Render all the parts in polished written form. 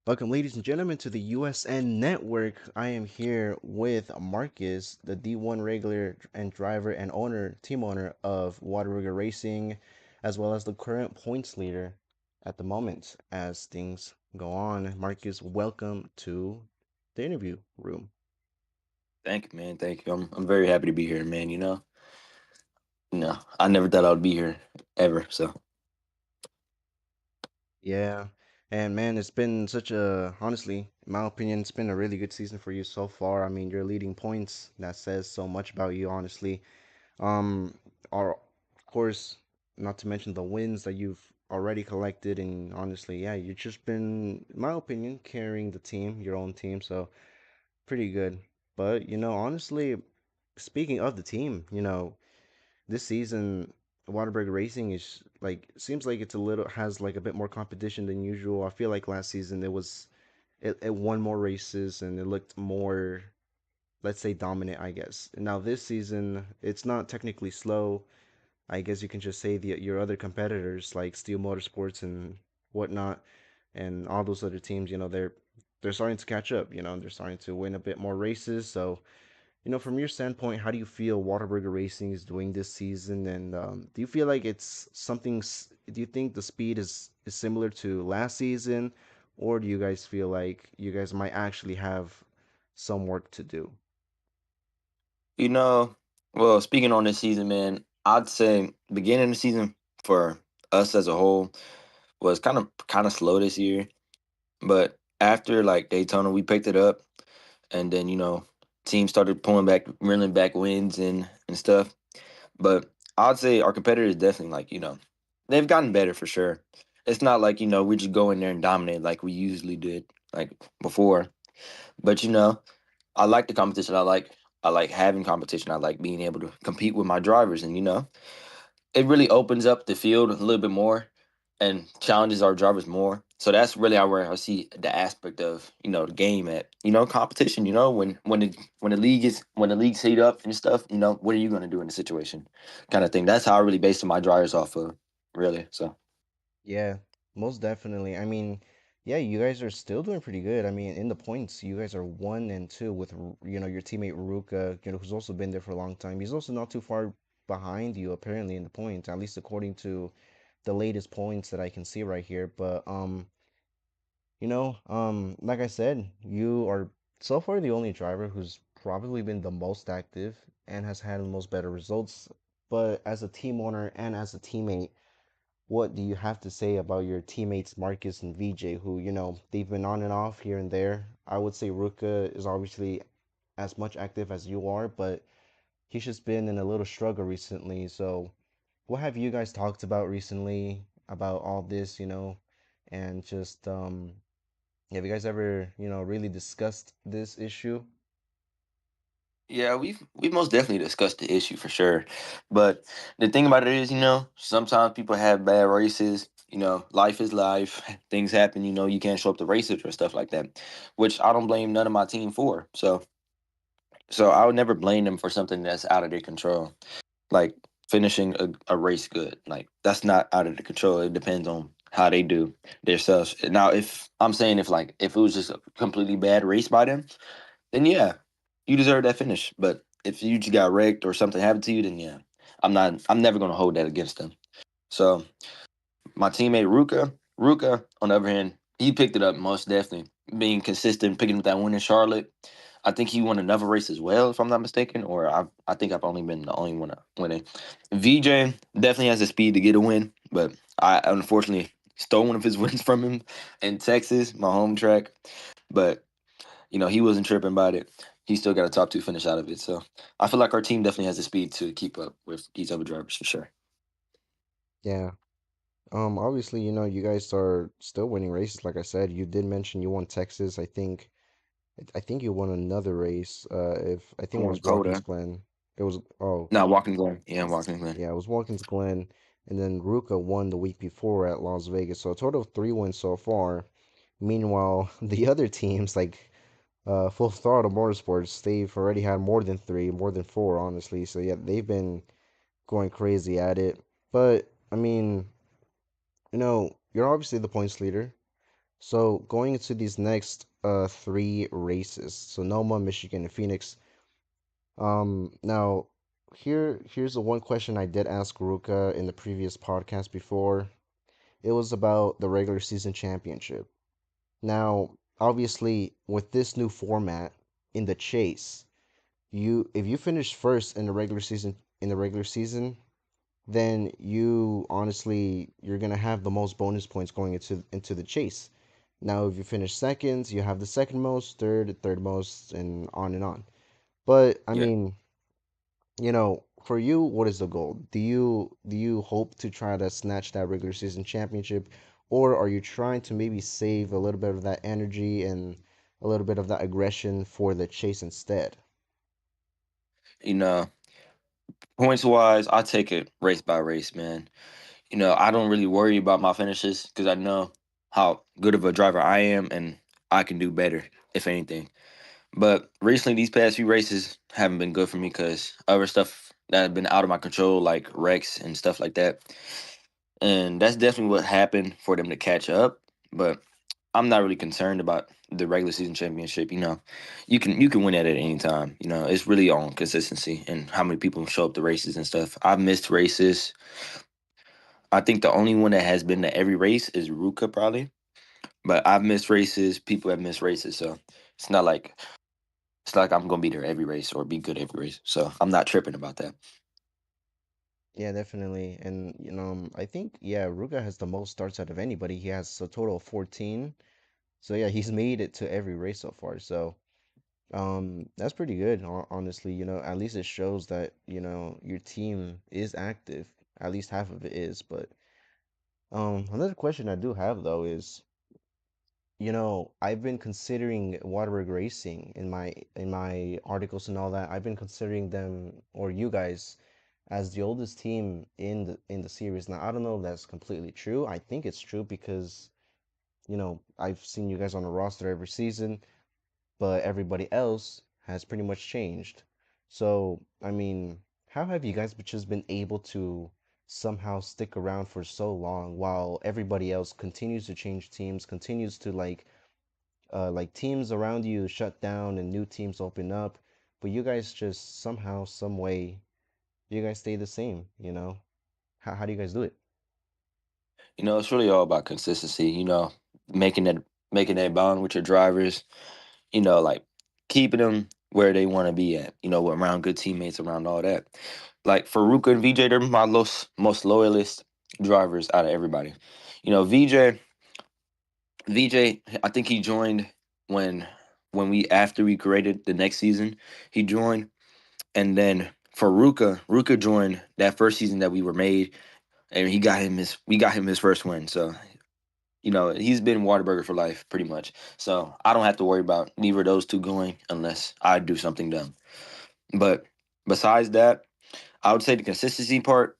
Welcome, ladies and gentlemen, to the USN network. I am here with Marcus, the D1 regular and driver and team owner of Whataburger Racing, as well as the current points leader at the moment as things go on. Marcus, welcome to the interview room. Thank you, man. Thank you. I'm very happy to be here, man. I never thought I would be here ever. So Yeah, and man, it's been such a, honestly, in my opinion, it's been a really good season for you so far. I mean, you're leading points. That says so much about you, honestly. Um, are of course, not to mention the wins that you've already collected, and honestly, yeah, you've just been, in my opinion, carrying the team, your own team, so pretty good. But honestly, speaking of the team, this season, Waterberg Racing is like seems like it's a little has like a bit more competition than usual. I feel like last season it won more races and it looked more, let's say, dominant, I guess. And now this season, it's not technically slow. I guess you can just say your other competitors like Steel Motorsports and whatnot, and all those other teams. They're starting to catch up. They're starting to win a bit more races. So, from your standpoint, how do you feel Whataburger Racing is doing this season? And do you feel like it's something? Do you think the speed is similar to last season, or do you guys feel like you guys might actually have some work to do? you know, well, speaking on this season, man, I'd say beginning of the season for us as a whole was kind of slow this year. But after like Daytona, we picked it up, and then teams started pulling back, reeling back wins and stuff. But I'd say our competitors definitely they've gotten better for sure. It's not like we just go in there and dominate like we usually did like before. But I like the competition. I like having competition. I like being able to compete with my drivers, and it really opens up the field a little bit more and challenges our drivers more. So that's really where I see the aspect of the game at competition. When the leagues heat up and stuff. What are you going to do in the situation, kind of thing. That's how I really base my drivers off of, really. So Yeah, most definitely. I mean, yeah, you guys are still doing pretty good. I mean, in the points, you guys are 1 and 2 with, your teammate Ruka, who's also been there for a long time. He's also not too far behind you, apparently, in the points, at least according to the latest points that I can see right here. But like I said, you are so far the only driver who's probably been the most active and has had the most better results. But as a team owner and as a teammate, what do you have to say about your teammates Marcus and VJ, who, they've been on and off here and there? I would say Ruka is obviously as much active as you are, but he's just been in a little struggle recently. So, what have you guys talked about recently about all this, and just have you guys ever, really discussed this issue? yeah, we've most definitely discussed the issue for sure. But the thing about it is, sometimes people have bad races. Life is life. Things happen. You can't show up to races or stuff like that, which I don't blame none of my team for. So I would never blame them for something that's out of their control, like finishing a race good. Like that's not out of their control. It depends on how they do themselves. Now, if I'm saying if it was just a completely bad race by them, then yeah, you deserve that finish. But if you just got wrecked or something happened to you, then yeah, I'm never gonna hold that against them. So my teammate Ruka, on the other hand, he picked it up most definitely, being consistent, picking up that win in Charlotte. I think he won another race as well, if I'm not mistaken, or I think I've only been the only one winning. VJ definitely has the speed to get a win, but I unfortunately stole one of his wins from him in Texas, my home track. But he wasn't tripping about it. He still got a top two finish out of it. So I feel like our team definitely has the speed to keep up with these other drivers for sure. Yeah. Obviously, you guys are still winning races. Like I said, you did mention you won Texas. I think you won another race. If I I think it want was Watkins Coda. Glen. It was No, Walking Glen. Yeah, Walking Glen. yeah, it was Watkins Glen, and then Ruka won the week before at Las Vegas. So a total of 3 wins so far. Meanwhile, the other teams like Full Throttle Motorsports, they've already had more than three, more than four, honestly. So yeah, they've been going crazy at it. But I mean, you're obviously the points leader. So going into these next three races, Sonoma, Michigan, and Phoenix. Now here's the one question I did ask Ruka in the previous podcast before. It was about the regular season championship. Now, obviously, with this new format in the chase, you if you finish first in the regular season, then you honestly you're gonna have the most bonus points going into the chase. Now, if you finish second, you have the second most, third most, and on and on. But I Yeah. mean, for you, what is the goal? Do you hope to try to snatch that regular season championship, or are you trying to maybe save a little bit of that energy and a little bit of that aggression for the chase instead? You know, points wise, I take it race by race, man. I don't really worry about my finishes because I know how good of a driver I am and I can do better, if anything. But recently, these past few races haven't been good for me because other stuff that has been out of my control, like wrecks and stuff like that. And that's definitely what happened for them to catch up. But I'm not really concerned about the regular season championship. You can win at any time. It's really on consistency and how many people show up to races and stuff. I've missed races. I think the only one that has been to every race is Ruka probably. But I've missed races. People have missed races, so it's not like I'm gonna be there every race or be good every race. So I'm not tripping about that. Yeah, definitely. And I think yeah, Ruga has the most starts out of anybody. He has a total of 14. So yeah, he's made it to every race so far. So that's pretty good, honestly. At least it shows that, your team is active. At least half of it is. But another question I do have though is, I've been considering Waterberg Racing in my articles and all that. I've been considering them or you guys as the oldest team in the series. Now, I don't know if that's completely true. I think it's true because, I've seen you guys on the roster every season, but everybody else has pretty much changed. So, I mean, how have you guys just been able to somehow stick around for so long while everybody else continues to change teams, continues to like teams around you shut down and new teams open up, but you guys just somehow, some way, you guys stay the same? How do you guys do it? It's really all about consistency. Making that making that bond with your drivers. Like keeping them where they want to be at. Around good teammates, around all that. Like for Ruka and VJ, they're my most loyalist drivers out of everybody. VJ, I think he joined when we after we created the next season, he joined, and then for Ruka joined that first season that we were made, and we got him his first win. So he's been Waterburger for life, pretty much. So I don't have to worry about neither of those two going unless I do something dumb. But besides that, I would say the consistency part,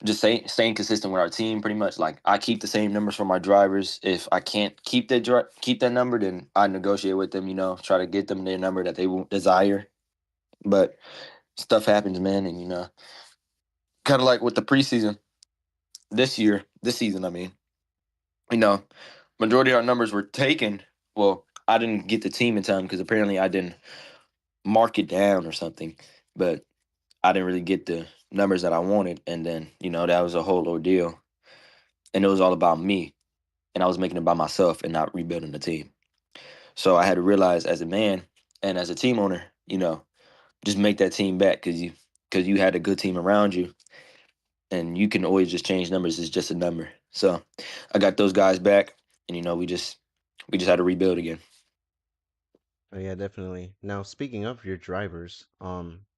just staying consistent with our team, pretty much. Like I keep the same numbers for my drivers. If I can't keep that number, then I negotiate with them. Try to get them their number that they will desire. But stuff happens, man, and kind of like with the preseason this season. I mean, you know, majority of our numbers were taken. Well, I didn't get the team in time because apparently I didn't mark it down or something. But I didn't really get the numbers that I wanted, and then that was a whole ordeal, and it was all about me, and I was making it by myself and not rebuilding the team. So I had to realize as a man and as a team owner, just make that team back because you had a good team around you, and you can always just change numbers. It's just a number. So I got those guys back, and we just had to rebuild again. Oh yeah, definitely. Now, speaking of your drivers,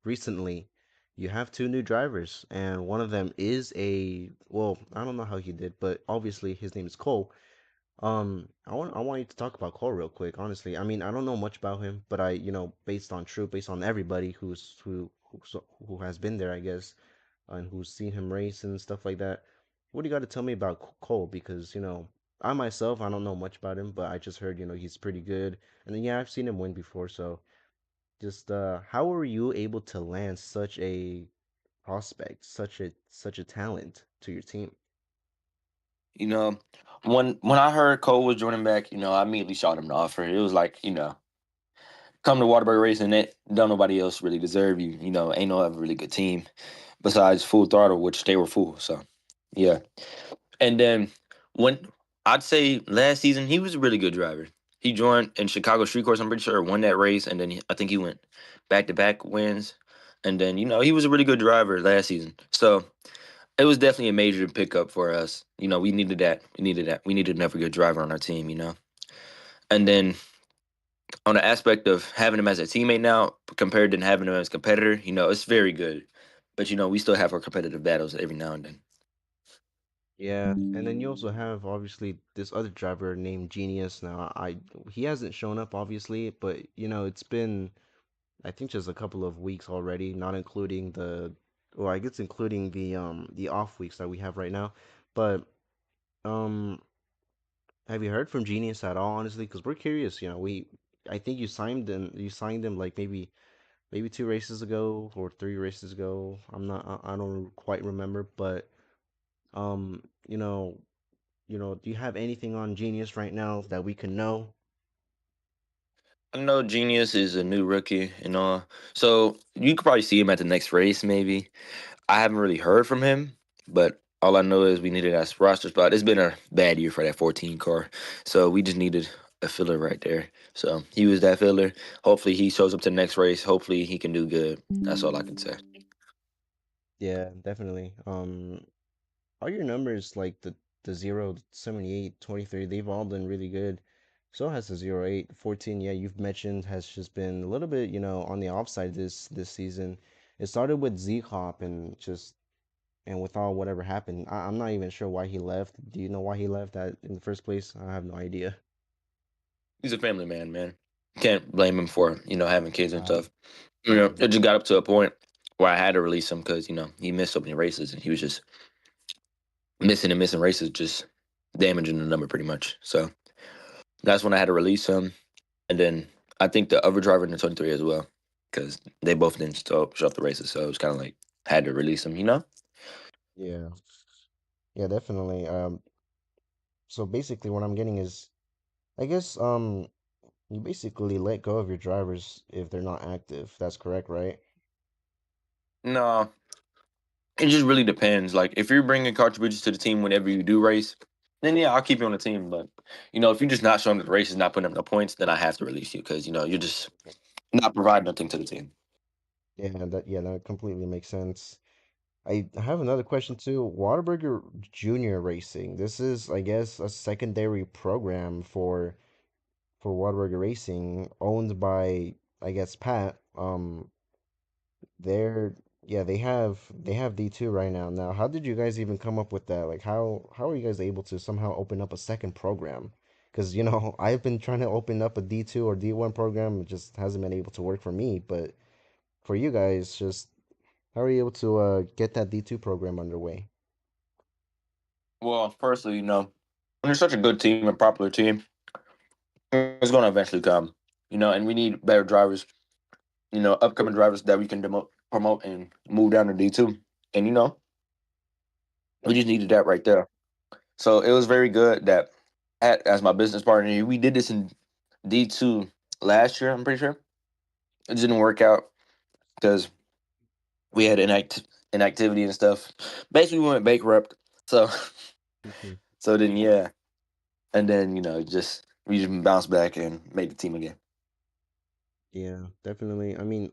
recently you have two new drivers, and one of them is well, I don't know how he did, but obviously his name is Cole. I want you to talk about Cole real quick, honestly. I mean, I don't know much about him, but based on everybody who has been there, I guess, and who's seen him race and stuff like that. What do you got to tell me about Cole? Because, I myself, I don't know much about him, but I just heard, he's pretty good. And then, yeah, I've seen him win before. So just, how were you able to land such a prospect, such a talent to your team? You know, when I heard Cole was joining back, I immediately shot him the offer. It was like, come to Waterbury Racing, it don't nobody else really deserve you. Ain't no other really good team besides Full Throttle, which they were full. So yeah. And then when I'd say last season, he was a really good driver. He joined in Chicago Street Course, I'm pretty sure, won that race, and then I think he went back to back wins. And then, he was a really good driver last season. So it was definitely a major pickup for us. We needed that. We needed that. We needed another good driver on our team. And then on the aspect of having him as a teammate now, compared to having him as a competitor, it's very good. But, we still have our competitive battles every now and then. Yeah, and then you also have obviously this other driver named Genius. Now, he hasn't shown up obviously, but it's been I think just a couple of weeks already, not including or I guess including the off weeks that we have right now. But um, have you heard from Genius at all, honestly? Because we're curious. I think you signed him like maybe 2 races ago or 3 races ago. I don't quite remember, but um, you know, do you have anything on Genius right now that we can know? I know Genius is a new rookie and all. So you could probably see him at the next race, maybe. I haven't really heard from him, but all I know is we needed that roster spot. It's been a bad year for that 14 car. So we just needed a filler right there. So he was that filler. Hopefully he shows up to the next race. Hopefully he can do good. That's all I can say. Yeah, definitely. All your numbers like the 0, 78, 23, they've all done really good. So has the 08, 14. Yeah, you've mentioned has just been a little bit, on the offside this season. It started with Z Hop and with all whatever happened. I'm not even sure why he left. Do you know why he left that in the first place? I have no idea. He's a family man, man. Can't blame him for, having kids and Uh, stuff. It just got up to a point where I had to release him because, he missed so many races and he was just missing and missing races, just damaging the number pretty much. So that's when I had to release him. And then I think the other driver in the 23 as well, because they both didn't show up the races. So it was kind of like, had to release them. yeah. Yeah, definitely. So basically what I'm getting is I guess you basically let go of your drivers if they're not active. That's correct, right? No, it just really depends. Like, if you're bringing contributions to the team whenever you do race, then yeah, I'll keep you on the team. But, if you're just not showing up the races, not putting up no points, then I have to release you because, you're just not providing nothing to the team. That completely makes sense. I have another question too. Whataburger Junior Racing. This is, I guess, a secondary program for Whataburger Racing, owned by, I guess, Pat. They're yeah, they have D2 right now. Now, how did you guys even come up with that? Like, how are you guys able to somehow open up a second program? Because I've been trying to open up a D2 or D1 program. It just hasn't been able to work for me. But for you guys, just how are you able to get that D2 program underway? Well, firstly, when you're such a good team, a popular team, it's going to eventually come, and we need better drivers, upcoming drivers that we can promote and move down to D2. And, we just needed that right there. So it was very good that as my business partner, we did this in D2 last year, I'm pretty sure. It didn't work out because we had inactivity and stuff. Basically, we went bankrupt. So, Mhm. so then, yeah. And then, just we just bounced back and made the team again. Yeah, definitely. I mean,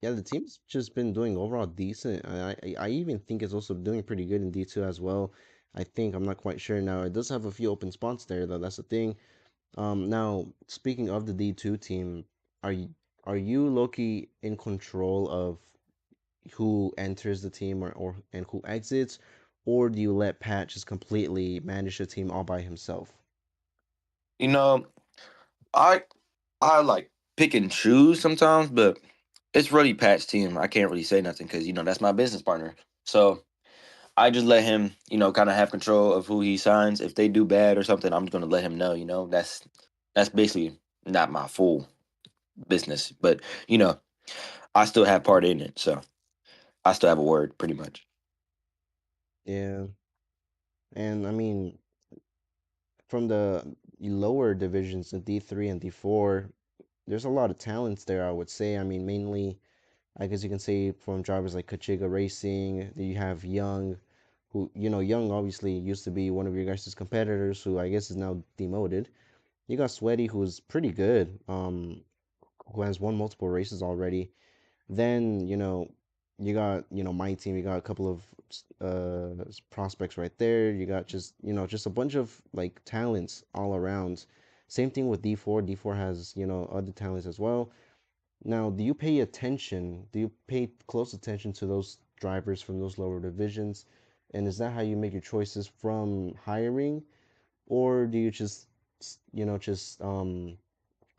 yeah, the team's just been doing overall decent. I even think it's also doing pretty good in D2 as well. I think I'm not quite sure now. It does have a few open spots there though. That's the thing. Now speaking of the D2 team, are you Loki in control of who enters the team or and who exits, or do you let Pat just completely manage the team all by himself? You know, I I like pick and choose sometimes, but it's really Pat's team. I can't really say nothing because that's my business partner. So I just let him, kind of have control of who he signs. If they do bad or something, I'm just gonna let him know. That's basically not my full business, but you know, I still have part in it, so I still have a word, pretty much. Yeah. And I mean, from the lower divisions, the D3 and D4, there's a lot of talents there, I would say. I mean, mainly, I guess you can say from drivers like Kachiga Racing, then you have Young, who, Young obviously used to be one of your guys' competitors, who I guess is now demoted. You got Sweaty, who's pretty good, who has won multiple races already. Then, you got, my team, you got a couple of prospects right there. You got just, just a bunch of like talents all around. Same thing with D4. D4 has, other talents as well. Now, do you pay attention? Do you pay close attention to those drivers from those lower divisions? And is that how you make your choices from hiring? Or do you just, just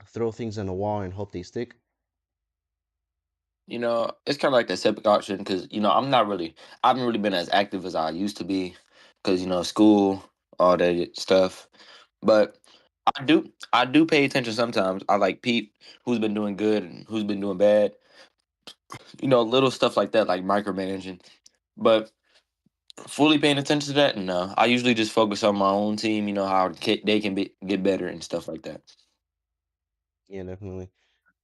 throw things in a wall and hope they stick? It's kind of like that separate option because I haven't really been as active as I used to be because school, all that stuff. But I do pay attention sometimes. I like peep who's been doing good and who's been doing bad. Little stuff like that, like micromanaging. But fully paying attention to that, no. I usually just focus on my own team. How they can get better and stuff like that. Yeah, definitely.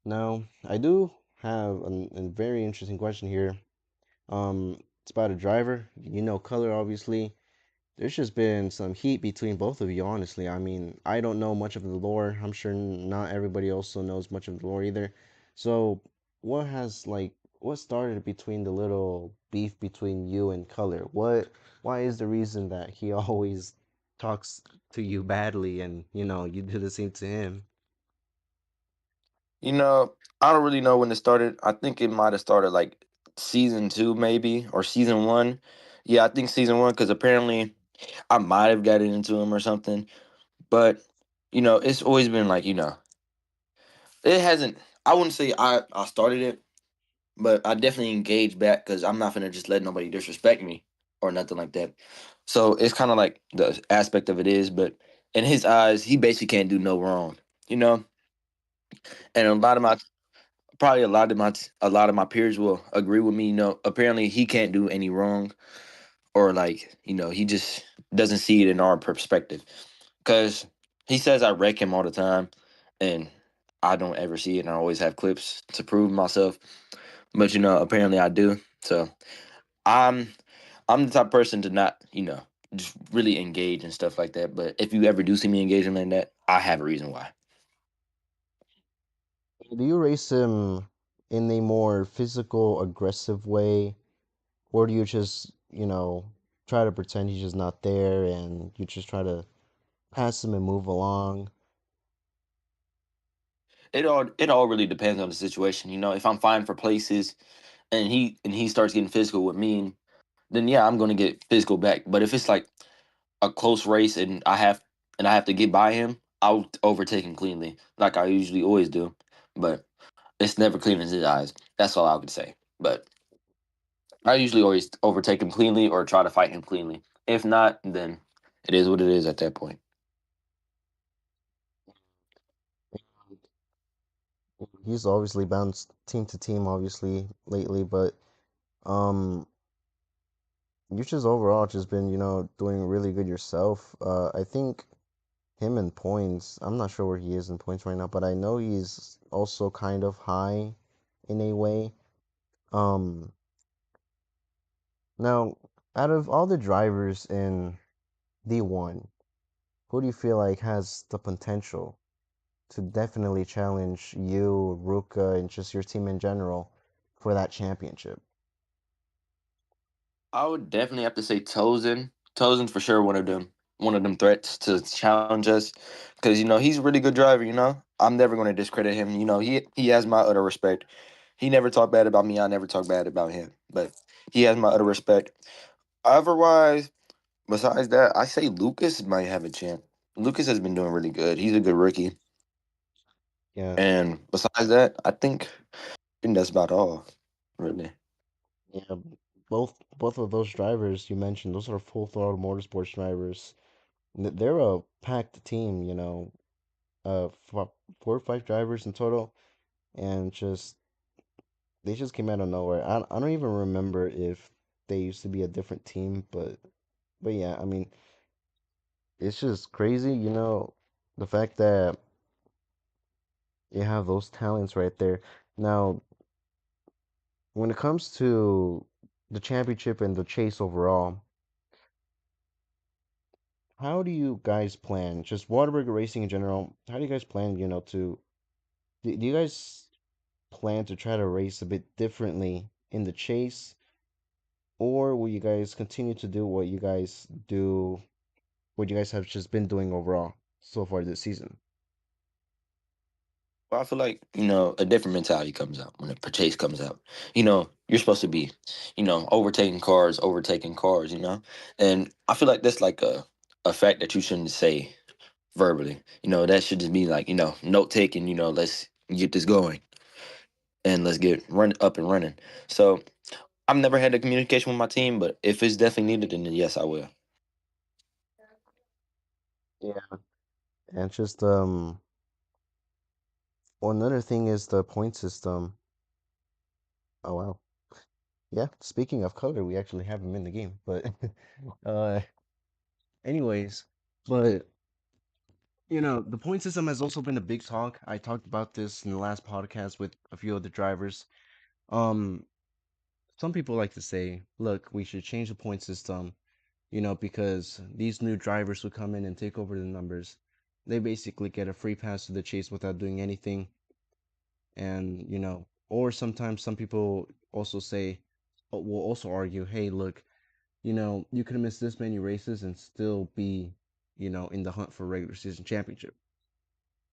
Now, I do have a very interesting question here. It's about a driver. Color, obviously. There's just been some heat between both of you, honestly. I mean, I don't know much of the lore. I'm sure not everybody also knows much of the lore either. So, what started between the little beef between you and Color? Why is the reason that he always talks to you badly and, you do the same to him? I don't really know when it started. I think it might have started like season two, maybe, or season one. Yeah, I think season one because apparently I might have gotten into him or something. But it's always been like it hasn't. I wouldn't say I started it, but I definitely engaged back because I'm not gonna just let nobody disrespect me or nothing like that. So it's kind of like the aspect of it is, but in his eyes, he basically can't do no wrong. You know, and a lot of my probably a lot of my peers will agree with me. Apparently he can't do any wrong, or like he just doesn't see it in our perspective. Because he says I wreck him all the time, and I don't ever see it. And I always have clips to prove myself, but apparently I do. So I'm I'm the type of person to not just really engage and stuff like that. But if you ever do see me engaging like that, I have a reason why. Do you race him in a more physical, aggressive way, or do you just, try to pretend he's just not there and you just try to pass him and move along? It all really depends on the situation. If I'm fine for places and he starts getting physical with me, then yeah, I'm gonna get physical back. But if it's like a close race and I have to get by him, I'll overtake him cleanly, like I usually always do. But it's never clean in his eyes. That's all I would say. But I usually always overtake him cleanly or try to fight him cleanly. If not, then it is what it is at that point. He's obviously bounced team to team, obviously, lately, but um, you just overall just been, doing really good yourself. I think him in points, I'm not sure where he is in points right now, but I know he's also kind of high in a way. Um, Now, out of all the drivers in D1, who do you feel like has the potential to definitely challenge you, Ruka, and just your team in general for that championship? I would definitely have to say Tozen. Tozen's for sure one of them threats to challenge us because he's a really good driver. I'm never going to discredit him. He has my utter respect. He never talked bad about me. I never talk bad about him. But he has my utter respect. Otherwise, besides that, I say Lucas might have a chance. Lucas has been doing really good. He's a good rookie. Yeah, And besides that, I think that's about all, really. yeah. Both of those drivers you mentioned, those are full throttle motorsports drivers. They're a packed team, four or five drivers in total, and just they just came out of nowhere. I don't even remember if they used to be a different team, but yeah, I mean, it's just crazy, the fact that you have those talents right there. Now, when it comes to the championship and the chase overall, how do you guys plan? Just Whataburger racing in general, how do you guys plan, do you guys plan to try to race a bit differently in the chase, or will you guys continue to do what you guys have just been doing overall so far this season? Well, I feel like, a different mentality comes out when a purchase comes out. You're supposed to be, overtaking cars, and I feel like that's like a fact that you shouldn't say verbally. That should just be like, note taking. Let's get this going and let's get run up and running. So I've never had a communication with my team, but if it's definitely needed, then yes, I will. Yeah. And just well, another thing is the point system. Oh wow. Yeah, speaking of color, we actually have him in the game. But uh anyways, but the point system has also been a big talk. I talked about this in the last podcast with a few other drivers. Um some people like to say, look, we should change the point system, because these new drivers who come in and take over the numbers, they basically get a free pass to the chase without doing anything. And or sometimes some people also say, will also argue, hey, look, you could have missed this many races and still be, in the hunt for regular season championship.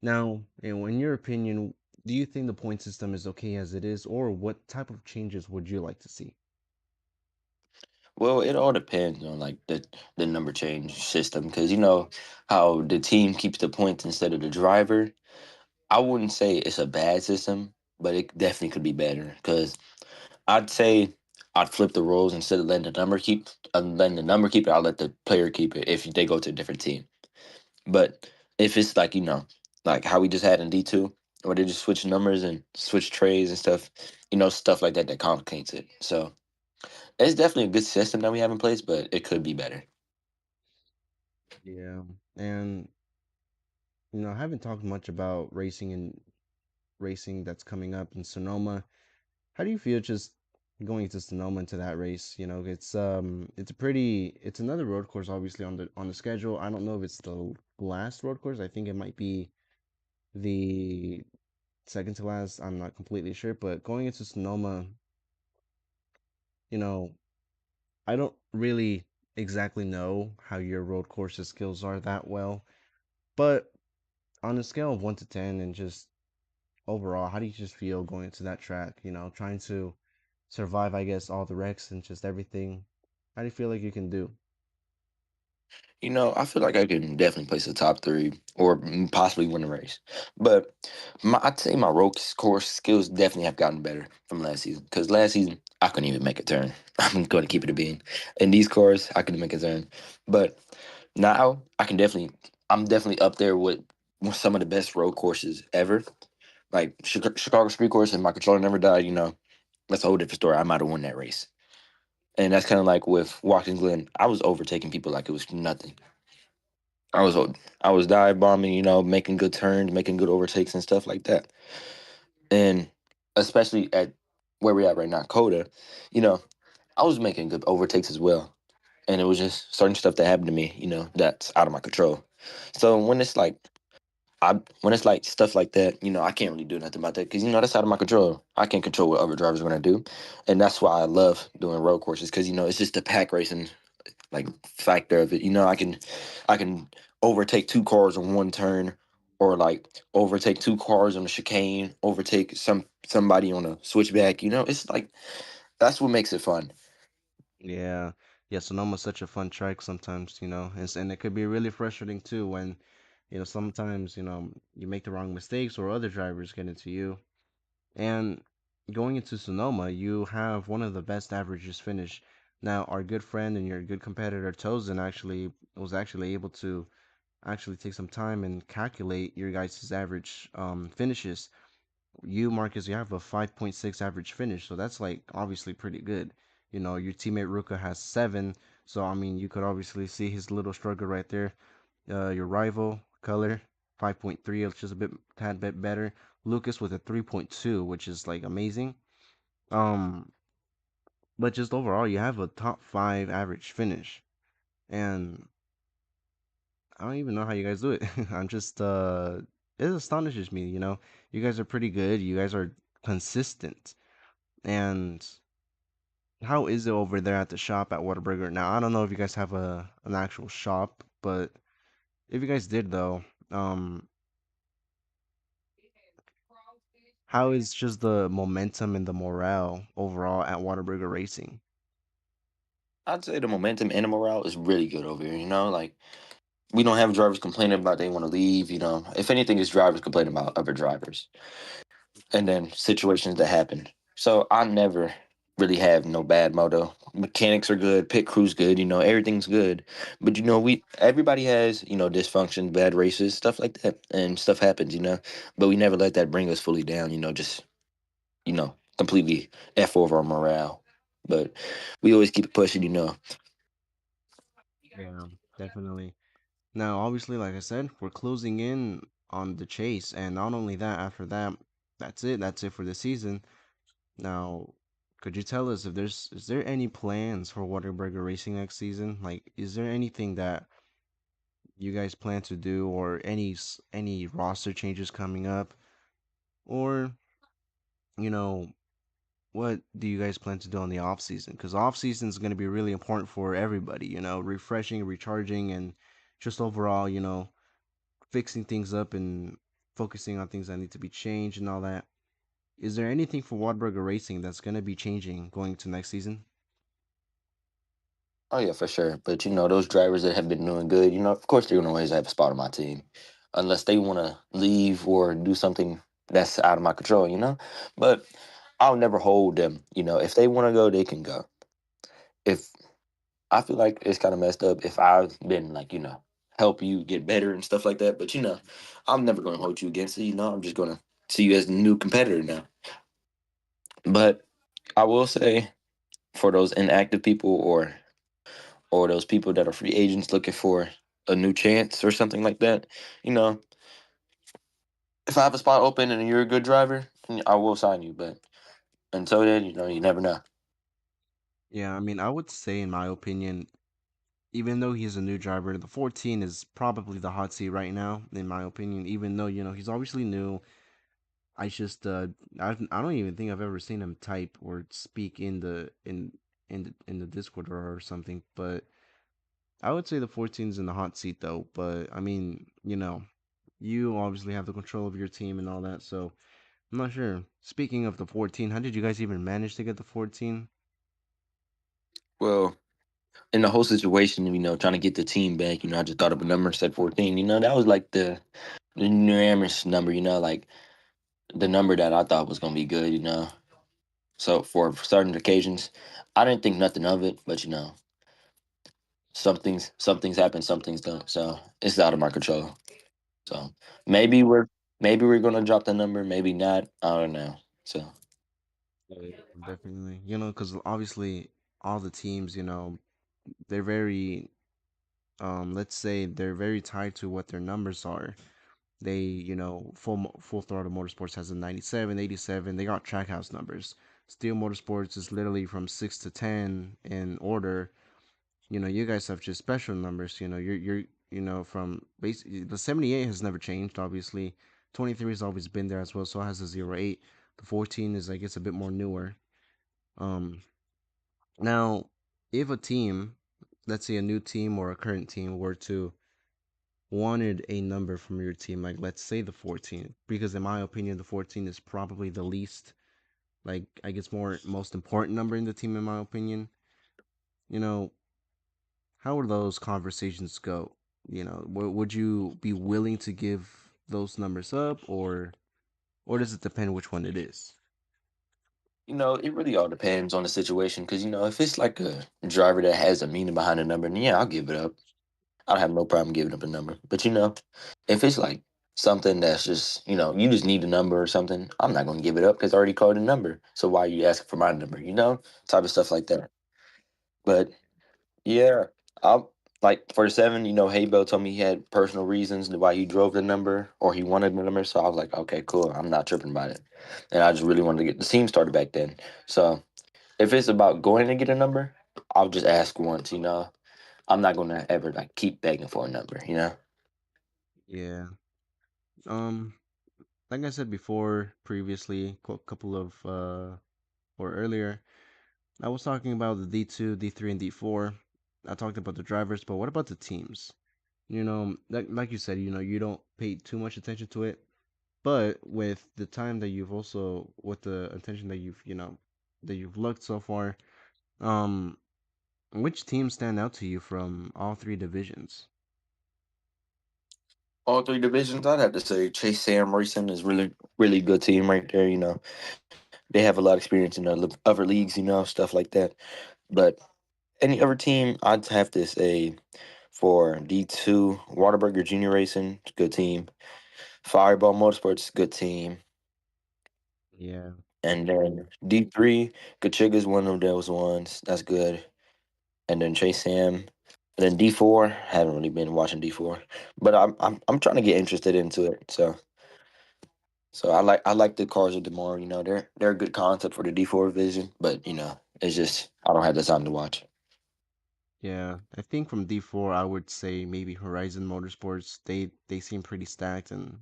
Now, in your opinion, do you think the point system is okay as it is, or what type of changes would you like to see? Well, it all depends on like the number change system because how the team keeps the points instead of the driver. I wouldn't say it's a bad system, but it definitely could be better. Because I'd say I'd flip the roles instead of letting the number keep it. I'll let the player keep it if they go to a different team. But if it's like like how we just had in D2, where they just switch numbers and switch trays and stuff, stuff like that that complicates it. So it's definitely a good system that we have in place, but it could be better. Yeah, and I haven't talked much about racing that's coming up in Sonoma. How do you feel just going to Sonoma into that race? It's another road course obviously on the schedule. I don't know if it's the last road course. I think it might be the second to last. I'm not completely sure, but going into Sonoma, you know, I don't really exactly know how your road courses skills are that well, but on a scale of 1 to 10 and just overall, how do you just feel going into that track, trying to survive, I guess, all the wrecks and just everything? How do you feel like you can do? I feel like I can definitely place a top three or possibly win the race. But I'd say my road course skills definitely have gotten better from last season. Because last season, I couldn't even make a turn. I'm going to keep it a bean. In these cars, I couldn't make a turn. But now, I'm definitely up there with some of the best road courses ever. Like Chicago Street Course and my controller never died, that's a whole different story. I might have won that race. And that's kind of like with Watkins Glen. I was overtaking people like it was nothing. I was I was dive bombing, making good turns, making good overtakes and stuff like that. And especially at where we're at right now, Coda, you know, I was making good overtakes as well. And it was just certain stuff that happened to me, that's out of my control. So when it's like stuff like that, I can't really do nothing about that because that's out of my control. I can't control what other drivers are gonna do, and that's why I love doing road courses because it's just the pack racing like factor of it. I can overtake two cars on one turn, or like overtake two cars on a chicane, overtake somebody on a switchback. It's like that's what makes it fun. Yeah, yeah, Sonoma's such a fun track sometimes, and it could be really frustrating too when, sometimes, you make the wrong mistakes or other drivers get into you. And going into Sonoma, you have one of the best averages finish. Now, our good friend and your good competitor Tozen actually was actually able to actually take some time and calculate your guys' average finishes. You, Marcus, you have a 5.6 average finish, so that's like obviously pretty good. Your teammate Ruka has 7, so I mean, you could obviously see his little struggle right there. Your rival color 5.3, it's just a tad bit better. Lucas with a 3.2, which is like amazing. Um, but just overall, you have a top five average finish, and I don't even know how you guys do it. I'm just it astonishes me. You guys are pretty good. You guys are consistent, and how is it over there at the shop at Whataburger? Now, I don't know if you guys have an actual shop, but if you guys did though, how is just the momentum and the morale overall at Whataburger Racing? I'd say the momentum and the morale is really good over here. Like we don't have drivers complaining about they want to leave. If anything, it's drivers complaining about other drivers, and then situations that happen. So I never really have no bad moto. Mechanics are good, pit crew's good. Everything's good. But we everybody has dysfunction, bad races, stuff like that, and stuff happens. But we never let that bring us fully down. Just completely f over our morale. But we always keep it pushing. Yeah, definitely. Now, obviously, like I said, we're closing in on the chase, and not only that, after that, that's it. That's it for the season. Now, could you tell us if is there any plans for Whataburger Racing next season? Like, is there anything that you guys plan to do, or any roster changes coming up, or you know, what do you guys plan to do on the off season? Because off season is going to be really important for everybody. Refreshing, recharging, and just overall, fixing things up and focusing on things that need to be changed and all that. Is there anything for Whataburger Racing that's going to be changing going to next season? Oh yeah, for sure. But those drivers that have been doing good, of course they're gonna always have a spot on my team, unless they want to leave or do something that's out of my control. But I'll never hold them. If they want to go, they can go. If I feel like it's kind of messed up if I've been like help you get better and stuff like that. But I'm never gonna hold you against it. I'm just gonna see you as a new competitor now. But I will say for those inactive people or those people that are free agents looking for a new chance or something like that, you know, if I have a spot open and you're a good driver, then I will sign you. But until then, you never know. Yeah, I mean, I would say, in my opinion, even though he's a new driver, the 14 is probably the hot seat right now, in my opinion. Even though, he's obviously new. I just, I don't even think I've ever seen him type or speak in the Discord or something. But I would say the 14's in the hot seat though. But I mean, you obviously have the control of your team and all that. So I'm not sure. Speaking of the 14, how did you guys even manage to get the 14? Well, in the whole situation, trying to get the team back, I just thought of a number, said 14. That was like the numerous number, like the number that I thought was gonna be good, So for certain occasions, I didn't think nothing of it, but some things happen, some things don't. So it's out of my control. So maybe we're gonna drop the number, maybe not. I don't know. So Yeah, definitely. Because obviously all the teams, they're very, let's say they're very tied to what their numbers are. They, Full Throttle Motorsports has a 97, 87. They got Trackhouse numbers. Steel Motorsports is literally from 6 to 10 in order. You guys have just special numbers. From basically the 78 has never changed, obviously. 23 has always been there as well, so has the 08. The 14 is, I guess, a bit more newer. Um, Now, if a team, let's say a new team or a current team, were to wanted a number from your team, like let's say the 14, because in my opinion, the 14 is probably the least, like I guess, most important number in the team, in my opinion. You know, how would those conversations go? Would you be willing to give those numbers up, or does it depend which one it is? it really all depends on the situation. Because if it's like a driver that has a meaning behind the number, then yeah, I'll give it up. I'll have no problem giving up a number. But if it's like something that's just you just need a number or something, I'm not gonna give it up because I already called a number. So why are you asking for my number? Type of stuff like that. But yeah. Like for 7, Haybell told me he had personal reasons why he drove the number or he wanted the number. So I was like, okay, cool. I'm not tripping about it. And I just really wanted to get the team started back then. So if it's about going to get a number, I'll just ask once. I'm not gonna ever like keep begging for a number. Yeah. Um, like I said before, previously, couple of or earlier, I was talking about the D2, D3, and D4. I talked about the drivers, but what about the teams? Like you said, you don't pay too much attention to it, but with the time that you've also, with the attention that you've looked so far, um, which teams stand out to you from all three divisions? All 3 divisions, I'd have to say Chase Sam Racing is really, really good team right there. They have a lot of experience in other leagues, stuff like that. But any other team, I'd have to say for D2, Waterburger Junior Racing, it's a good team. Fireball Motorsports, good team. Yeah, And then D3, Kachiga's one of those ones. That's good. And then Chase Sam. And then D4, haven't really been watching D4, but I'm trying to get interested into it. So I like the cars of Demar. They're a good concept for the D4 division, but it's just I don't have the time to watch. yeah. I think from D4, I would say maybe Horizon Motorsports. They seem pretty stacked and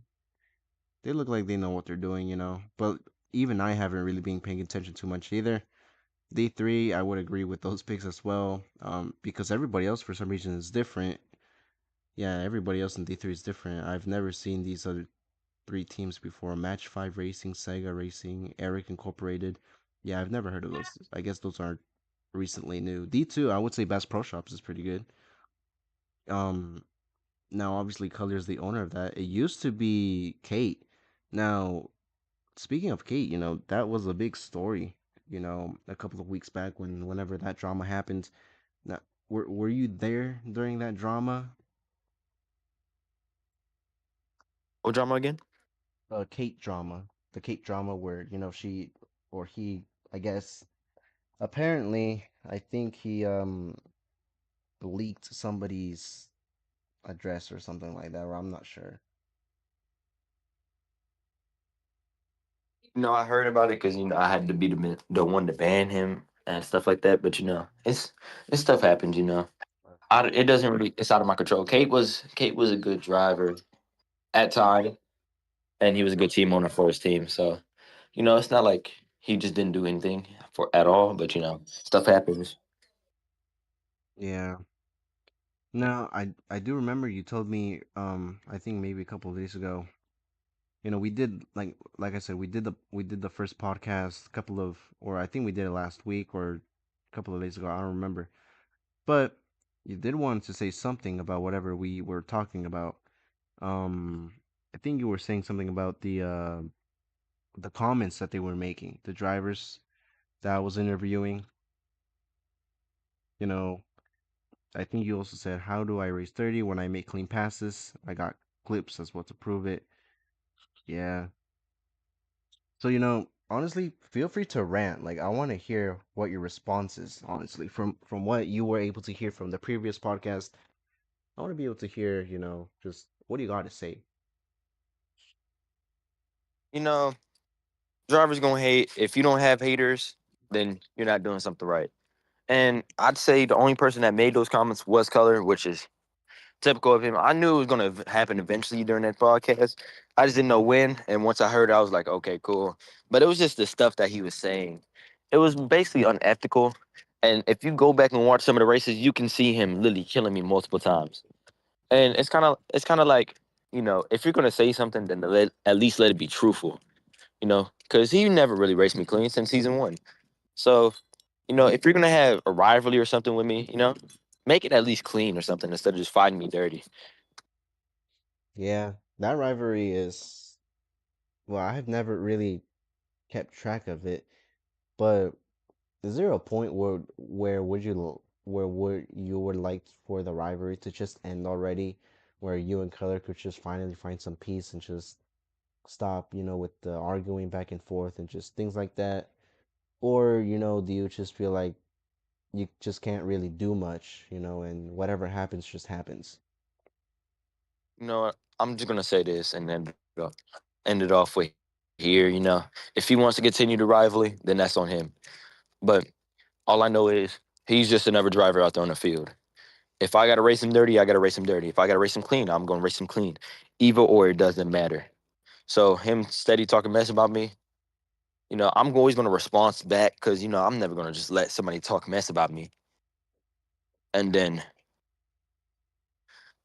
they look like they know what they're doing. But even I haven't really been paying attention too much either. D3, I would agree with those picks as well. Because everybody else for some reason is different. Yeah, everybody else in D3 is different. I've never seen these other three teams before. Match 5 Racing, Sega Racing, Eric Incorporated. Yeah, I've never heard of those. I guess those aren't recently new. D2, I would say Best Pro Shops is pretty good. Um, Now obviously Color is the owner of that. It used to be Kate. Now, speaking of Kate, that was a big story, a couple of weeks back whenever that drama happened. Now, were you there during that drama? What drama again? Kate drama. The Kate drama where, she or he, I guess, apparently, I think he leaked somebody's address or something like that, or I'm not sure. I heard about it because I had to be the one to ban him and stuff like that. But it's stuff happens. It doesn't really. It's out of my control. Kate was a good driver at time, and he was a good team owner for his team. So it's not like he just didn't do anything for at all. But stuff happens. Yeah. No, I do remember you told me I think maybe a couple of days ago. We did like I said we did the first podcast couple of or I think we did it last week or a couple of days ago. I don't remember. But you did want to say something about whatever we were talking about. Um I think you were saying something about the comments that they were making, the drivers that I was interviewing, you know, I think you also said, "How do I race 30 when I make clean passes?" I got clips as well to prove it. Yeah. So, honestly, feel free to rant. Like, I want to hear what your response is, honestly. From what you were able to hear from the previous podcast, I want to be able to hear, just what do you got to say? You know, drivers gonna hate. If you don't have haters, then you're not doing something right. And I'd say the only person that made those comments was Color, which is typical of him. I knew it was going to happen eventually during that podcast. I just didn't know when. And once I heard it, I was like, okay, cool. But it was just the stuff that he was saying. It was basically unethical. And if you go back and watch some of the races, you can see him literally killing me multiple times. And it's kind of like, if you're going to say something, then at least let it be truthful, because he never really raced me clean since season 1. So, if you're going to have a rivalry or something with me, make it at least clean or something instead of just fighting me dirty. Yeah, that rivalry is, well, I've never really kept track of it, but is there a point where would you like for the rivalry to just end already, where you and Color could just finally find some peace and just stop, with the arguing back and forth and just things like that? Or, do you just feel like you just can't really do much, and whatever happens just happens. You know what? I'm just gonna say this and end it off with here. If he wants to continue the rivalry, then that's on him. But all I know is he's just another driver out there on the field. If I gotta race him dirty, I gotta race him dirty. If I gotta race him clean, I'm gonna race him clean. Either or, it doesn't matter. So him steady talking mess about me, I'm always gonna respond back because I'm never gonna just let somebody talk mess about me. And then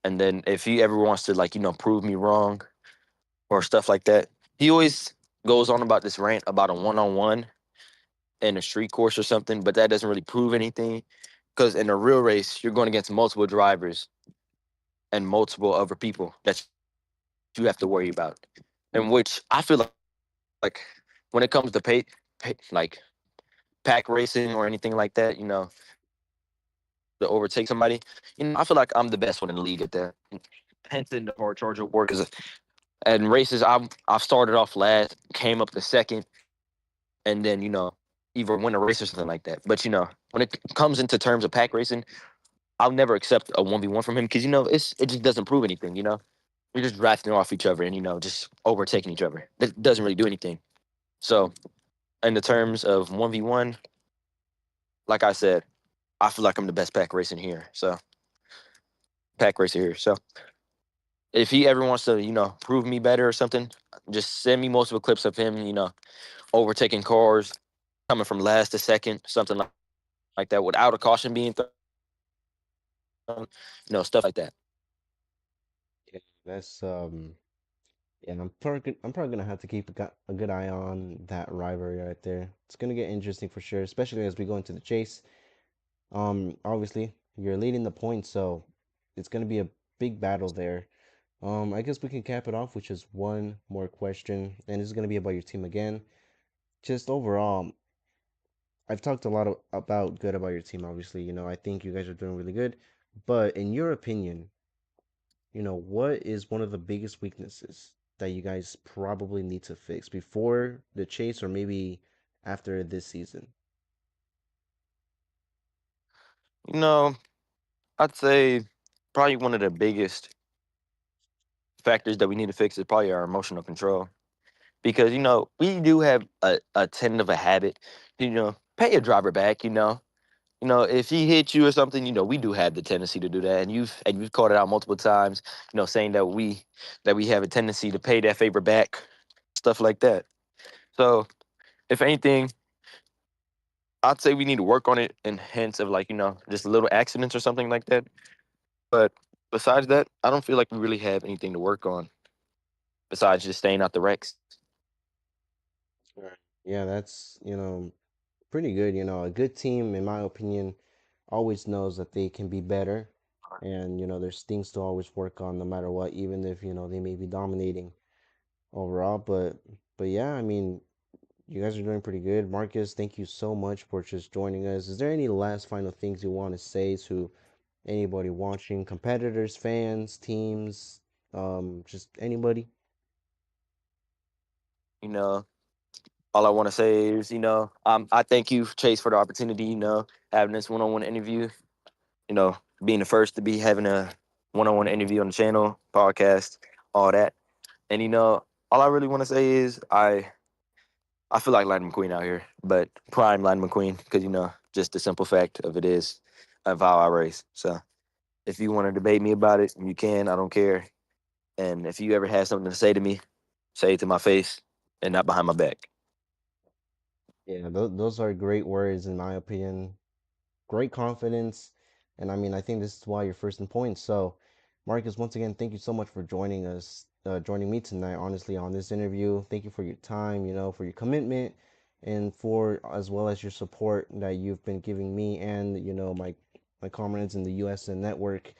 if he ever wants to like prove me wrong or stuff like that, he always goes on about this rant about a one-on-one in a street course or something, but that doesn't really prove anything because in a real race, you're going against multiple drivers and multiple other people that you have to worry about. In which I feel like when it comes to like pack racing or anything like that, to overtake somebody, I feel like I'm the best one in the league at that. Hence in the hard charger war because in races I've started off last, came up to second, and then either win a race or something like that. But when it comes into terms of pack racing, I'll never accept a 1v1 from him because it just doesn't prove anything. We're just drafting off each other and just overtaking each other. That doesn't really do anything. So in the terms of 1v1, like I said, I feel like I'm the best pack racer here. So if he ever wants to, prove me better or something, just send me multiple clips of him, overtaking cars, coming from last to second, something like that, without a caution being thrown, stuff like that. Yeah, that's yeah, I'm probably gonna have to keep a good eye on that rivalry right there. It's gonna get interesting for sure, especially as we go into the chase. Obviously you're leading the points, so it's gonna be a big battle there. I guess we can cap it off with just one more question, and this is gonna be about your team again. Just overall, I've talked a lot about good about your team. Obviously, I think you guys are doing really good. But in your opinion, what is one of the biggest weaknesses that you guys probably need to fix before the chase or maybe after this season? You know, I'd say probably one of the biggest factors that we need to fix is probably our emotional control. Because, we do have a tend of a habit, pay a driver back, if he hits you or something, we do have the tendency to do that. And you've called it out multiple times, saying that we have a tendency to pay that favor back, stuff like that. So if anything, I'd say we need to work on it in hints of like, just little accidents or something like that. But besides that, I don't feel like we really have anything to work on besides just staying out the wrecks. Right. Yeah, that's, pretty good. A good team, in my opinion, always knows that they can be better. And, there's things to always work on no matter what, even if, they may be dominating overall. But yeah, I mean, you guys are doing pretty good. Marcus, thank you so much for just joining us. Is there any last final things you want to say to anybody watching, competitors, fans, teams, just anybody? You know, all I want to say is, I thank you, Chase, for the opportunity, having this one-on-one interview, being the first to be having a one-on-one interview on the channel, podcast, all that. And, all I really want to say is I feel like Lightning McQueen out here, but prime Lightning McQueen, because, just the simple fact of it is of how I race. So if you want to debate me about it, you can. I don't care. And if you ever have something to say to me, say it to my face and not behind my back. Yeah, those are great words in my opinion. Great confidence, and I mean, I think this is why you're first in points. So, Marcus, once again, thank you so much for joining us, joining me tonight. Honestly, on this interview, thank you for your time, for your commitment, and for as well as your support that you've been giving me and my comrades in the USN network.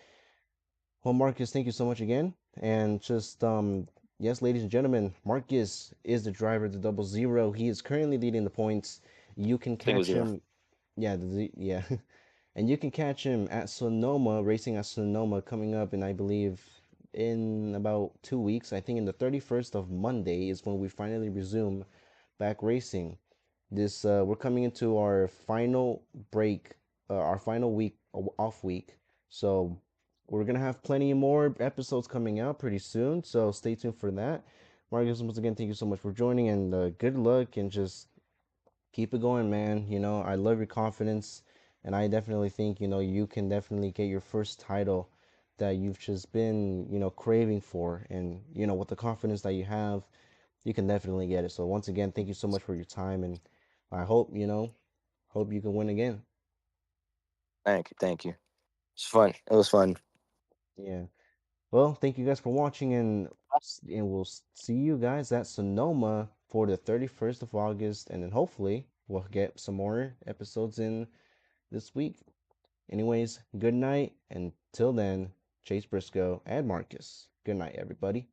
Well, Marcus, thank you so much again. And just yes, ladies and gentlemen, Marcus is the driver of the 00. He is currently leading the points. You can Single catch zero. him, yeah, yeah, and you can catch him at Sonoma, racing at Sonoma, coming up in I believe in about 2 weeks. I think in the 31st of Monday is when we finally resume back racing. This we're coming into our final break our final week off week. So we're gonna have plenty more episodes coming out pretty soon. So stay tuned for that. Marcus, once again, thank you so much for joining, and good luck, and just keep it going, man. I love your confidence, and I definitely think you can definitely get your first title that you've just been craving for, and with the confidence that you have, you can definitely get it. So once again, thank you so much for your time, and I hope you can win again. Thank you, thank you. It's fun. It was fun. Yeah. Well, thank you guys for watching, and we'll see you guys at Sonoma for the 31st of August, and then hopefully we'll get some more episodes in this week. Anyways, good night, and till then, Chase Briscoe and Marcus. Good night, everybody.